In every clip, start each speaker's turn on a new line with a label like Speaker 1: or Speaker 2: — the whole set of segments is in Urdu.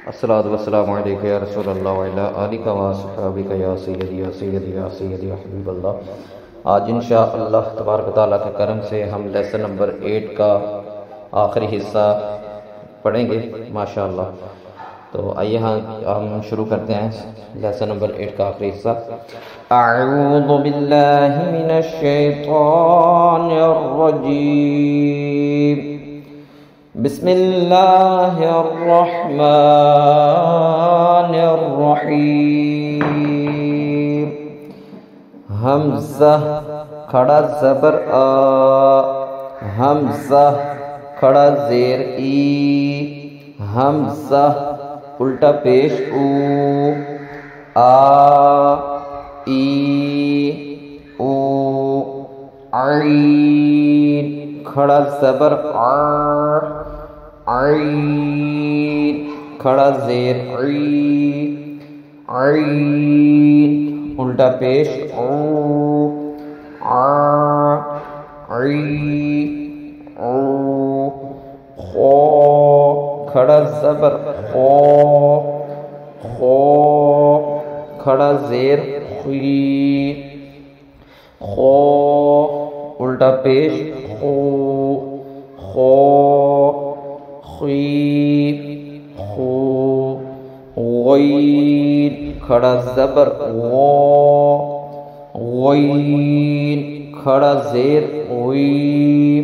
Speaker 1: الصلاۃ والسلام علیکہ یا رسول اللہ وعلی آلک و صحابک یا سیدی یا سیدی یا سیدی یا حبیب اللہ۔ آج انشاءاللہ تبارک و تعالیٰ کے کرم سے ہم لیسن نمبر 8 کا آخری حصہ پڑھیں گے ماشاءاللہ۔ تو آئیے ہم شروع کرتے ہیں لیسن نمبر 8 کا آخری حصہ۔ اعوذ باللہ من الشیطان الرجیم، بسم اللہ الرحمن الرحیم۔ حمزہ کھڑا زبر آ، حمزہ کھڑا زیر ای، حمزہ الٹا پیش او، آ ای او، عین کھڑا زبر آ، عین کھڑا زیر عی، عین الٹا پیش او، آ عی او، خو کھڑا زبر خو، خو کھڑا زیر خی، خو الٹا پیش خو، خو خی خو، غین کھڑا زبر غو، غین کھڑا زیر غی،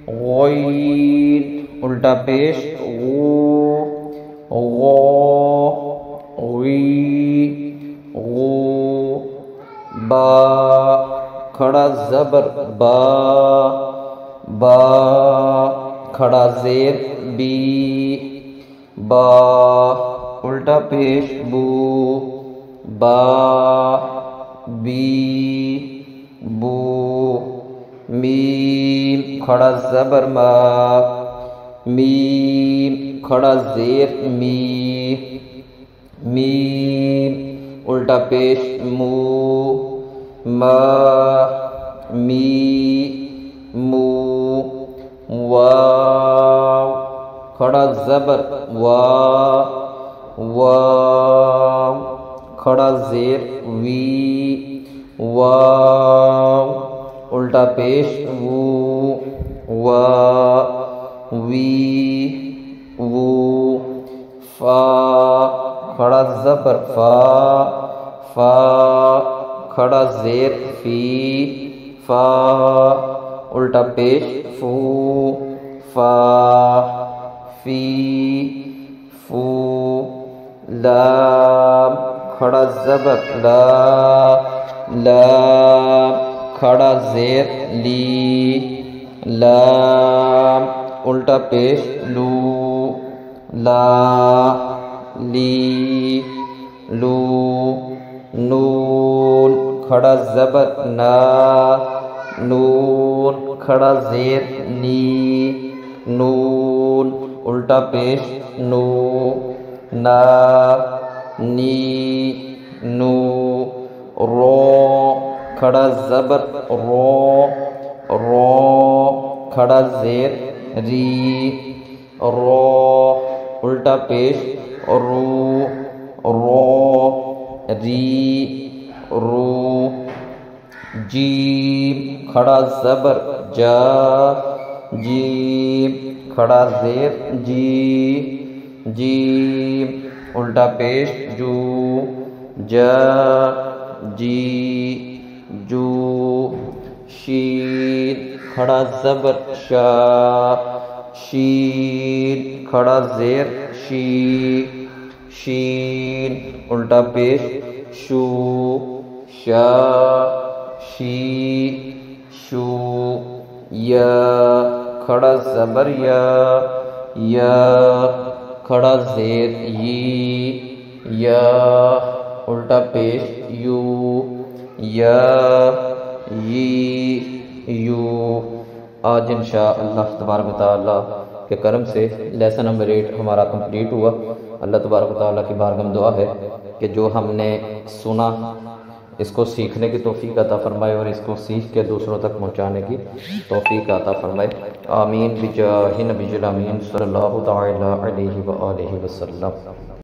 Speaker 1: غین الٹا پیش غو، غو غی غو، با کھڑا زبر با، با کھڑا زیر بی، با الٹا پیش بو، با بی بو، میم کھڑا زبر ما، میم کھڑا زیر می، میم الٹا پیش مو، ما می مو، واو کھڑا زبر وا، واو کھڑا زیر وی، واو الٹا پیش وو، وا وی وو، فا کھڑا زبر فا، فا کھڑا زیر فی، فا الٹا پیش فو، فا فی فو، لام کھڑا زبر لا، لام کھڑا زیر لی، لام الٹا پیش لو، لا لی لو، نون کھڑا زبر نا، نون کھڑا زیر نی، نون الٹا پیش نو، نا نی نو، رو کھڑا زبر رو، رو کھڑا زیر ری، رو الٹا پیش رو، رو ری رو، جیم کھڑا زبر جا، جیم کھڑا زیر جی، جیم الٹا پیش جو، جا جی جو، شین کھڑا زبر شا، شین کھڑا زیر شی، شین الٹا پیش شو، شا شی شو، یا کھڑا زبر یا، یا کھڑا زیر یی، یا الٹا پیش یو، یا یی یو۔ آج انشاءاللہ تبارک و تعالیٰ کے کرم سے لیسن نمبر 8 ہمارا کمپلیٹ ہوا۔ اللہ تبارک و تعالیٰ کی بارگاہ میں دعا ہے کہ جو ہم نے سنا اس کو سیکھنے کی توفیق عطا فرمائے اور اس کو سیکھ کے دوسروں تک پہنچانے کی توفیق عطا فرمائے۔ آمین بجاہ نبی الامین صلی اللہ تعالی علیہ وآلہ وسلم۔